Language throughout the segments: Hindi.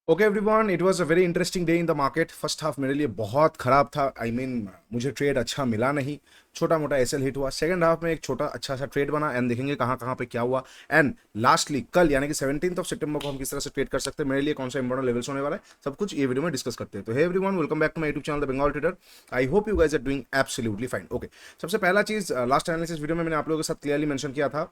Okay everyone, it was a very interesting day in the market. First half मेरे लिए बहुत खराब था। मुझे ट्रेड अच्छा मिला नहीं। छोटा मोटा एसएल हिट हुआ। सेकंड हाफ में एक छोटा अच्छा सा ट्रेड बना एंड देखेंगे कहाँ कहाँ पे क्या हुआ। एंड लास्टली कल यानी कि 17 सितंबर को हम किस तरह से ट्रेड कर सकते हैं, मेरे लिए कौन सा इंपॉर्टेंट लेवल्स होने वाला है, सब कुछ ये वीडियो में डिस्कस करते हैं। तो hey everyone, welcome back to my YouTube channel the Bengal trader. I hope you guys are doing absolutely fine. Okay, सबसे पहला चीज, लास्ट एनालिसिस वीडियो में मैंने आप लोगों के साथ क्लियरली मेंशन किया था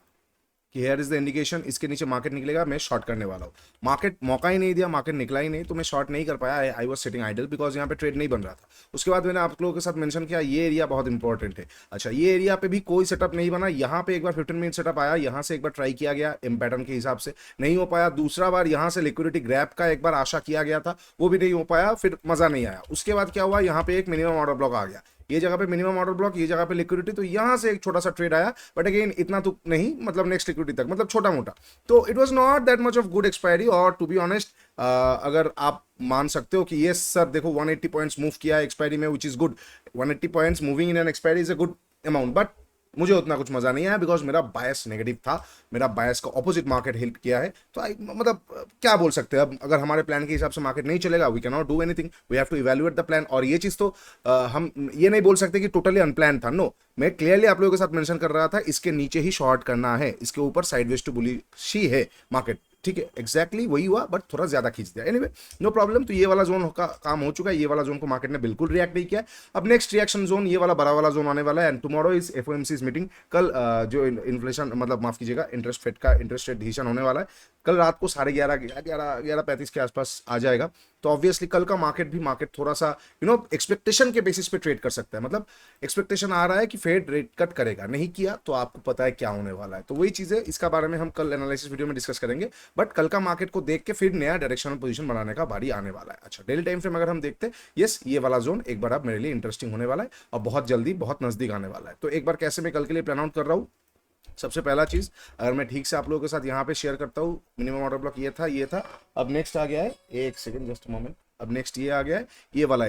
कि हेयर इज द इंडिकेशन, इसके नीचे मार्केट निकलेगा, मैं शॉर्ट करने वाला हूँ। मार्केट मौका ही नहीं दिया, मार्केट निकला ही नहीं, तो मैं शॉर्ट नहीं कर पाया। I was sitting idle because यहाँ पे ट्रेड नहीं बन रहा था। उसके बाद मैंने आप लोगों के साथ मेंशन किया ये एरिया बहुत इंपॉर्टेंट है। अच्छा, ये एरिया पे भी कोई सेटअप नहीं बना। यहाँ पे एक बार 15 मिनट सेटअप आया, यहाँ से एक बार ट्राई किया गया एम पैटर्न के हिसाब से, नहीं हो पाया। दूसरा बार यहाँ से लिक्विडिटी ग्रैप का एक बार आशा किया गया था, वो भी नहीं हो पाया, फिर मजा नहीं आया। उसके बाद क्या हुआ, यहाँ पे एक मिनिमम ऑर्डर ब्लॉक आ गया, ये जगह पे मिनिमम ऑर्डर ब्लॉक, ये जगह पे लिक्विडिटी, तो यहां से एक छोटा सा ट्रेड आया, बट अगेन इतना तो नहीं, मतलब नेक्स्ट लिक्विडिटी तक, मतलब छोटा मोटा। तो it was not that much of good expiry. और टू बी ऑनेस्ट, अगर आप मान सकते हो कि ये सर देखो 180 पॉइंट्स मूव किया है एक्सपायरी में, which is good. 180 points moving in an expiry is a good amount, but मुझे उतना कुछ मजा नहीं आया बिकॉज मेरा बायस नेगेटिव था। मेरा बायस का ऑपोजिट मार्केट हिट किया है। तो आई मतलब क्या बोल सकते हैं, अब अगर हमारे प्लान के हिसाब से मार्केट नहीं चलेगा, we can not do anything, we have to evaluate the plan. और ये चीज तो हम ये नहीं बोल सकते कि टोटली अनप्लान था। नो, मैं क्लियरली आप लोगों के साथ मेंशन कर रहा था इसके नीचे ही शॉर्ट करना है, इसके ऊपर साइडवेज टू बुलिश है मार्केट। ठीक है, एग्जैक्टली वही हुआ, बट थोड़ा ज्यादा खींच दिया। Anyway, no problem. तो ये वाला जोन का काम हो चुका है, ये वाला जोन को मार्केट ने बिल्कुल रिएक्ट नहीं किया। अब नेक्स्ट रिएक्शन जोन ये वाला बड़ा वाला जोन आने वाला है। And tomorrow is FOMC is meeting. कल जो इन्फ्लेशन, मतलब माफ कीजिएगा, इंटरेस्ट फेड का इंटरेस्ट रेट डिसीजन होने वाला है कल रात को 11:30 के आसपास आ जाएगा। तो ऑब्वियसली कल का मार्केट थोड़ा सा एक्सपेक्टेशन के बेसिस पे ट्रेड कर सकता है। मतलब एक्सपेक्टेशन आ रहा है कि फेड रेट कट करेगा, नहीं किया तो आपको पता है क्या होने वाला है। तो वही चीज है, इसका बारे में हम कल एनालिसिस वीडियो में डिस्कस करेंगे। बट कल का मार्केट को देख के फिर नया डायरेक्शनल पोजीशन बनाने का बारी आने वाला है। अच्छा, डेली टाइम फ्रेम अगर हम देखते हैं, यस, ये वाला जोन एक बार अब मेरे लिए इंटरेस्टिंग होने वाला है और बहुत जल्दी बहुत नजदीक आने वाला है। तो एक बार कैसे मैं कल के लिए प्लान आउट कर रहा हूँ। सबसे पहला चीज, अगर मैं ठीक से आप लोगों के साथ यहाँ पे शेयर करता हूँ, मिनिमम ऑर्डर ब्लॉक ये था। अब नेक्स्ट आ गया है, एक सेकंड, जस्ट मोमेंट। अब नेक्स्ट ये आ गया है, ये वाला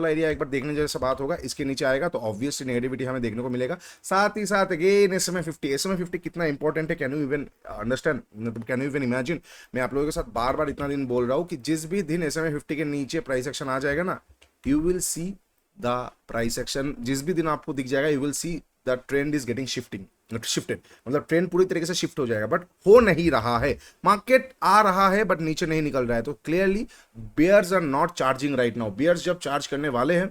एरिया एक बार देखने जैसा बात होगा। इसके नीचे आएगा तो ऑब्वियसली नेगेटिविटी हमें देखने को मिलेगा। साथ ही साथ अगेन एसएमए 50 कितना इंपॉर्टेंट है, कैन यू इवन अंडरस्टैंड, मतलब कैन यू इवन इमेजिन। मैं आप लोगों के साथ बार बार इतना दिन बोल रहा हूँ कि जिस भी दिन एसएमए 50 के नीचे प्राइस एक्शन आ जाएगा ना, you will see the price action, जिस भी दिन आपको दिख जाएगा, you will see the trend is getting shifted, मतलब ट्रेंड पूरी तरीके से शिफ्ट हो जाएगा। बट हो नहीं रहा है, मार्केट आ रहा है बट नीचे नहीं निकल रहा है। तो clearly bears are not charging right now. Bears जब चार्ज करने वाले हैं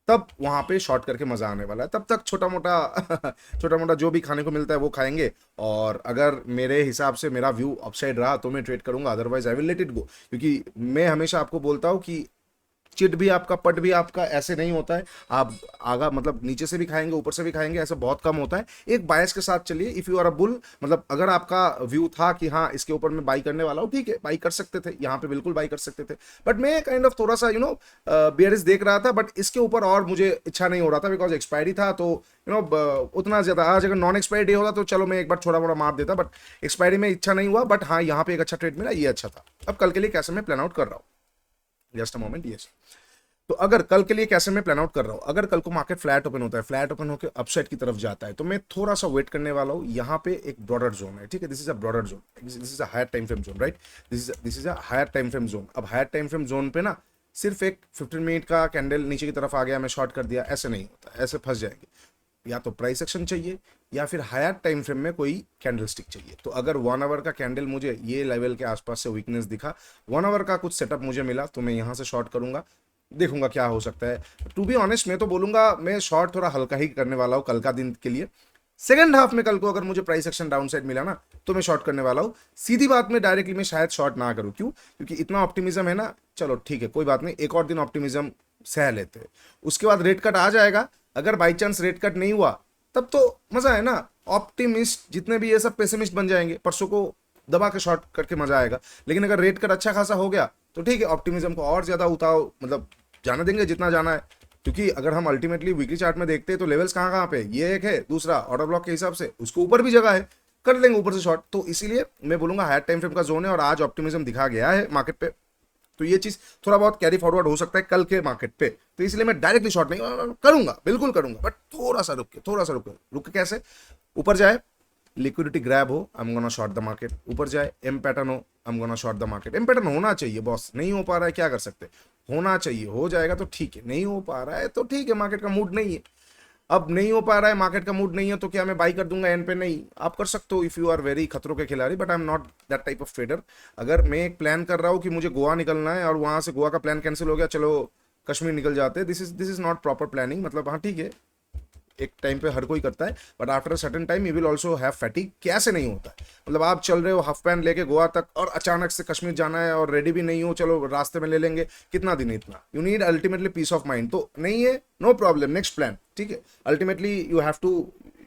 तब वहां पे शॉर्ट करके मजा आने वाला है। तब तक छोटा मोटा छोटा मोटा जो भी खाने को मिलता है वो खाएंगे। और अगर मेरे हिसाब से मेरा व्यू अपसाइड रहा तो मैं ट्रेड करूंगा, otherwise I will let it go. क्योंकि मैं हमेशा आपको बोलता हूँ कि चिट भी आपका, पट भी आपका ऐसे नहीं होता है। आप आगा मतलब नीचे से भी खाएंगे, ऊपर से भी खाएंगे, ऐसा बहुत कम होता है। एक बायस के साथ चलिए। If you are a bull, मतलब अगर आपका व्यू था कि हाँ इसके ऊपर मैं बाई करने वाला हूँ, ठीक है, बाई कर सकते थे, यहाँ पे बिल्कुल बाई कर सकते थे। बट मैं काइंड ऑफ थोड़ा सा बियरिश देख रहा था, बट इसके ऊपर और मुझे इच्छा नहीं हो रहा था बिकॉज एक्सपायरी था। तो उतना ज्यादा, आज अगर नॉन एक्सपायरी डे होता तो चलो मैं एक बार छोटा मोटा मार देता, बट एक्सपायरी में इच्छा नहीं हुआ। बट हाँ, यहाँ पे एक अच्छा ट्रेड मिला, ये अच्छा था। अब कल के लिए कैसे मैं प्लान आउट कर रहा हूँ, जस्ट अ मोमेंट, यस। तो अगर कल के लिए कैसे मैं प्लान आउट कर रहा हूं, अगर कल को मार्केट फ्लैट ओपन होता है, फ्लैट ओपन होकर अपसाइड की तरफ जाता है, तो मैं थोड़ा सा वेट करने वाला हूं। यहाँ पे एक ब्रॉडर जोन है, ठीक है, this is a broader zone, this is a higher time frame zone, right. This is a higher time frame zone. अब हायर टाइम फ्रेम जोन पे ना सिर्फ एक 15 मिनट का कैंडल नीचे की तरफ आ गया, मैं शॉर्ट कर दिया, ऐसे नहीं होता, ऐसे फंस जाएंगे। या तो प्राइस एक्शन चाहिए या फिर हायर टाइम फ्रेम में कोई कैंडल स्टिक चाहिए। तो अगर 1 आवर का कैंडल मुझे ये लेवल के आसपास से वीकनेस दिखा, 1 आवर का कुछ सेटअप मुझे मिला, तो मैं यहाँ से शॉर्ट करूंगा, देखूंगा क्या हो सकता है। टू बी ऑनेस्ट, मैं तो बोलूंगा मैं शॉर्ट थोड़ा हल्का ही करने वाला हूँ कल का दिन के लिए। सेकंड हाफ में कल को अगर मुझे प्राइस एक्शन डाउन साइड मिला ना, तो मैं शॉर्ट करने वाला हूँ। सीधी बात में डायरेक्टली मैं शायद शॉर्ट ना करूँ, क्यों? क्योंकि इतना ऑप्टिमिज्म है ना। चलो ठीक है, कोई बात नहीं, एक और दिन ऑप्टिमिज्म सह लेते हैं। उसके बाद रेट कट आ जाएगा। अगर बाई चांस रेट कट नहीं हुआ, तब तो मजा है ना। ऑप्टिमिस्ट जितने भी ये सब पेसिमिस्ट बन जाएंगे, परसों को दबा के शॉर्ट करके मजा आएगा। लेकिन अगर रेट कट अच्छा खासा हो गया तो ठीक है, ऑप्टिमिज्म को और ज्यादा उताव, मतलब जाने देंगे जितना जाना है। क्योंकि अगर हम अल्टीमेटली वीकली चार्ट में देखते हैं तो लेवल्स कहाँ कहाँ पे, ये एक है, दूसरा ऑर्डर ब्लॉक के हिसाब से उसको ऊपर भी जगह है, कर लेंगे ऊपर से शॉर्ट। तो इसीलिए मैं बोलूंगा हायर टाइम फ्रेम का जोन है और आज ऑप्टिमिज्म दिखा गया है मार्केट पे। तो ये चीज थोड़ा बहुत कैरी फॉरवर्ड हो सकता है कल के मार्केट पे। तो इसलिए मैं डायरेक्टली शॉर्ट नहीं करूंगा, बिल्कुल करूंगा, बट थोड़ा सा रुक के कैसे ऊपर जाए, लिक्विडिटी ग्रैब हो, I am gonna short the market, ऊपर जाए एम पैटर्न हो, I am gonna short the market. M pattern होना चाहिए बॉस, नहीं हो पा रहा है क्या कर सकते, होना चाहिए, हो जाएगा तो ठीक है, नहीं हो पा रहा है तो ठीक है, मार्केट का मूड नहीं है। अब नहीं हो पा रहा है, मार्केट का मूड नहीं है, तो क्या मैं बाई कर दूंगा एन पे? नहीं, आप कर सकते हो इफ यू आर वेरी खतरों के खिलाड़ी, but I am not that type of trader. अगर मैं एक प्लान कर रहा हूँ कि मुझे गोवा निकलना है और वहां से गोवा का प्लान कैंसिल हो गया, चलो कश्मीर निकल जाते हैं, this is not proper planning. मतलब हाँ ठीक है, एक टाइम पे हर कोई करता है, but after a certain time you will also have फैटिक। कैसे नहीं होता है? मतलब आप चल रहे हो हाफ पैंट लेके गोवा तक और अचानक से कश्मीर जाना है और रेडी भी नहीं हो, चलो रास्ते में ले लेंगे, कितना दिन इतना, you need ultimately peace of mind. तो नहीं है, नो प्रॉब्लम, नेक्स्ट प्लान, ठीक है। Ultimately you have to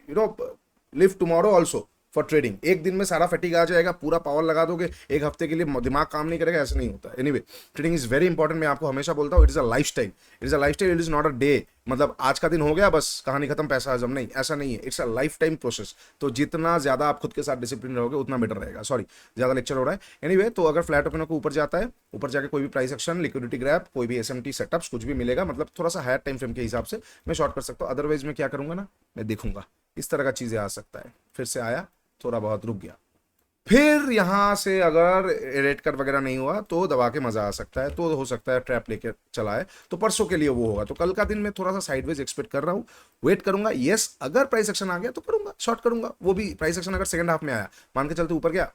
you know live tomorrow also for trading. एक दिन में सारा फैटिक आ जाएगा, पूरा पावर लगा दोगे, एक हफ्ते के लिए दिमाग काम नहीं करेगा, ऐसा नहीं होता। Anyway, trading is very important. मैं आपको हमेशा बोलता हूँ, it is a life style, it is a life style, it is not a day. मतलब आज का दिन हो गया बस कहानी खत्म, पैसा हजम, नहीं, ऐसा नहीं है, it's a life time process. तो जितना ज्यादा आप खुद के साथ डिसिप्लिन रहोगे उतना बेटर रहेगा। सॉरी, ज्यादा लेक्चर हो रहा है। एनीवे, तो अगर फ्लैट ओपन को ऊपर जाता है, ऊपर जाके कोई भी प्राइस एक्शन, लिक्विडिटी ग्रैब, कोई भी एसएमटी सेटअप्स, कुछ भी मिलेगा, मतलब थोड़ा सा हायर टाइम फ्रेम के हिसाब से मैं शॉर्ट कर सकता हूँ। अदरवाइज मैं क्या करूंगा ना, मैं देखूंगा इस तरह का चीजें आ सकता है, फिर से आया, थोड़ा बहुत रुक गया, फिर यहां से अगर रेट कट वगैरह नहीं हुआ तो दबा के मजा आ सकता है, तो हो सकता है ट्रैप लेके चला है, तो परसों के लिए वो होगा। तो कल का दिन मैं थोड़ा सा साइडवेज एक्सपेक्ट कर रहा हूं, वेट करूंगा। यस, अगर प्राइस एक्शन आ गया तो करूंगा, शॉर्ट करूंगा। वो भी प्राइस एक्शन अगर सेकंड हाफ में आया, मान के चलते ऊपर गया,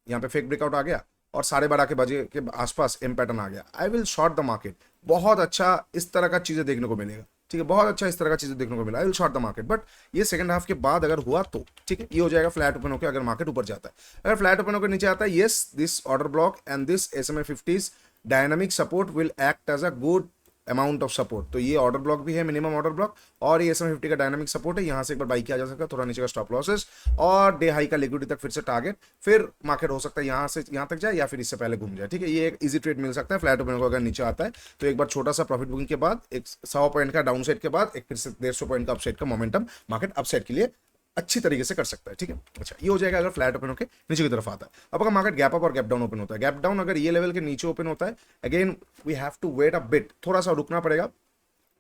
यहाँ पे फेक ब्रेकआउट आ गया और 12:30 के बजे के आसपास एम पैटर्न आ गया, I will short the market. बहुत अच्छा इस तरह का चीजें देखने को मिलेगा, ठीक है, बहुत अच्छा इस तरह का चीजें देखने को मिला, I will short the market. But ये सेकंड हाफ के बाद अगर हुआ तो ठीक है, ये हो जाएगा फ्लैट ओपन होकर। अगर मार्केट ऊपर जाता है, अगर फ्लैट ओपन होकर नीचे आता है, yes, this order block and this SMA 50s dynamic support will act as a good amount of support. तो ये ऑर्डर ब्लॉक भी है, मिनिमम ऑर्डर ब्लॉक, और ये SMA 50 का डायनामिक सपोर्ट है। यहाँ से एक बार बाई किया जा सकता है, थोड़ा नीचे का स्टॉप लॉसेस और डे हाई का लिक्विडिटी तक फिर से टारगेट, फिर मार्केट हो सकता है यहाँ से यहाँ तक जाए या फिर इससे पहले घूम जाए, ठीक है। ये एक इजी ट्रेड मिल सकता है फ्लैट ओपन को। अगर नीचे आता है तो एक बार छोटा सा प्रॉफिट बुकिंग के बाद, एक 100 पॉइंट का डाउन साइड के बाद, एक फिर से 150 पॉइंट का अपसाइड का मोमेंटम मार्केट अपसाइड के लिए अच्छी तरीके से कर सकता है, ठीक है। अच्छा, ये हो जाएगा अगर फ्लैट ओपन होकर नीचे की तरफ आता है। अब अगर मार्केट गैप अप और गैप डाउन ओपन होता है, गैप डाउन अगर ये लेवल के नीचे ओपन होता है, again we have to wait a bit, थोड़ा सा रुकना पड़ेगा।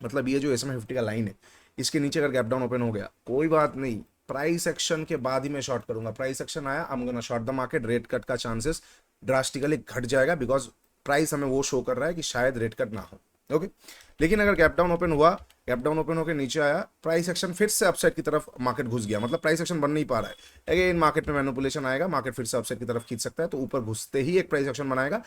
मतलब ये जो SMA 50 का लाइन है, इसके नीचे अगर गैप डाउन ओपन हो गया, कोई बात नहीं, प्राइस एक्शन के बाद ही मैं शॉर्ट करूंगा। प्राइस एक्शन आया, आई am gonna short the market. Rate cut का चांसेस ड्रास्टिकली घट जाएगा, बिकॉज प्राइस हमें वो शो कर रहा है कि शायद रेट कट ना हो, ओके। लेकिन अगर गैप डाउन ओपन हुआ, गैप डाउन ओपन होकर नीचे आया, प्राइस एक्शन फिर से अपसाइड की तरफ मार्केट घुस गया, मतलब प्राइस एक्शन बन नहीं पा रहा है, अगेन मार्केट में मैनिपुलेशन आएगा, मार्केट फिर से अपसाइड की तरफ खींच सकता है। तो ऊपर घुसते ही एक प्राइस एक्शन बनाएगा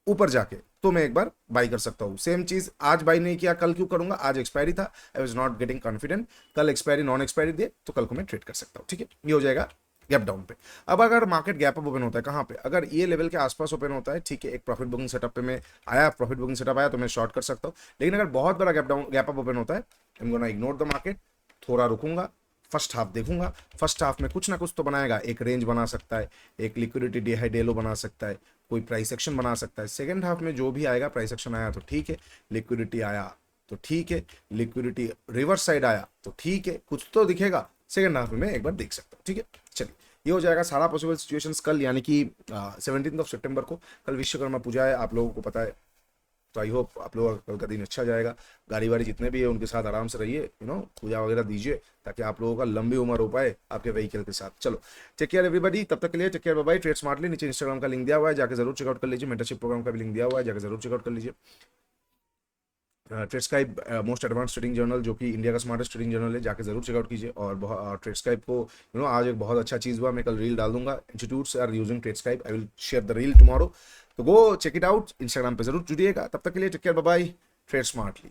ऊपर जाके, तो मैं एक बार बाई कर सकता हूँ। सेम चीज आज बाई नहीं किया, कल क्यों करूंगा? आज एक्सपायरी था, I was not getting confident. कल एक्सपायरी नॉन एक्सपायरी दे तो कल को मैं ट्रेड कर सकता हूँ, ठीक है। ये हो जाएगा गैप डाउन पे। अब अगर मार्केट गैप अप ओपन होता है, कहाँ पे? अगर ये लेवल के आसपास ओपन होता है, ठीक है, एक प्रॉफिट बुकिंग सेटअप पे मैं आया, प्रॉफिट बुकिंग सेटअप आया तो मैं शॉर्ट कर सकता हूँ। लेकिन अगर बहुत बड़ा gap down gap up open होता है, आई am gonna ignore the market, थोड़ा रुकूंगा, फर्स्ट हाफ देखूंगा। फर्स्ट हाफ में कुछ ना कुछ तो बनाएगा, एक रेंज बना सकता है, एक लिक्विडिटी डे हाई डे लो बना सकता है, कोई प्राइस एक्शन बना सकता है। सेकंड हाफ में जो भी आएगा, प्राइस एक्शन आया तो ठीक है, लिक्विडिटी आया तो ठीक है, लिक्विडिटी रिवर्स साइड आया तो ठीक है, कुछ तो दिखेगा। सेकंड हाफ में मैं एक बार देख सकता हूँ, ठीक है। चलिए, ये हो जाएगा सारा पॉसिबल सिचुएशंस कल, यानी कि 17 सितंबर को। कल विश्वकर्मा पूजा है, आप लोगों को पता है, तो आई होप आप लोगों का कल का दिन अच्छा जाएगा। गाड़ी वाड़ी जितने भी है उनके साथ आराम से रहिए, पूजा वगैरह दीजिए, ताकि आप लोगों का लंबी उम्र हो पाए आपके व्हीकल के साथ। चलो, टेक केयर एवरीबॉडी, तब तक के लिए take care, bye bye. Trade smartly, नीचे इंस्टाग्राम का लिंक दिया हुआ है, जाकर जरूर चेकआउट कर लीजिए। मेंटरशिप प्रोग्राम का भी लिंक दिया हुआ है, जाकर जरूर चेकआउट कर लीजिए। ट्रेडस्काइप मोस्ट एडवांस ट्रेडिंग जर्नल, जो कि इंडिया का स्मार्टेस्ट ट्रेडिंग जर्नल है, जाके जरूर चेकआउट कीजिए। और ट्रेडस्काइप को आज एक बहुत अच्छा चीज़ हुआ, मैं कल रील डाल दूंगा, institutes are using Tradeskype, I will share the reel tomorrow, तो go check it out. Instagram पे जरूर जुड़िएगा। तब तक के लिए take care, bye bye, trade smartly.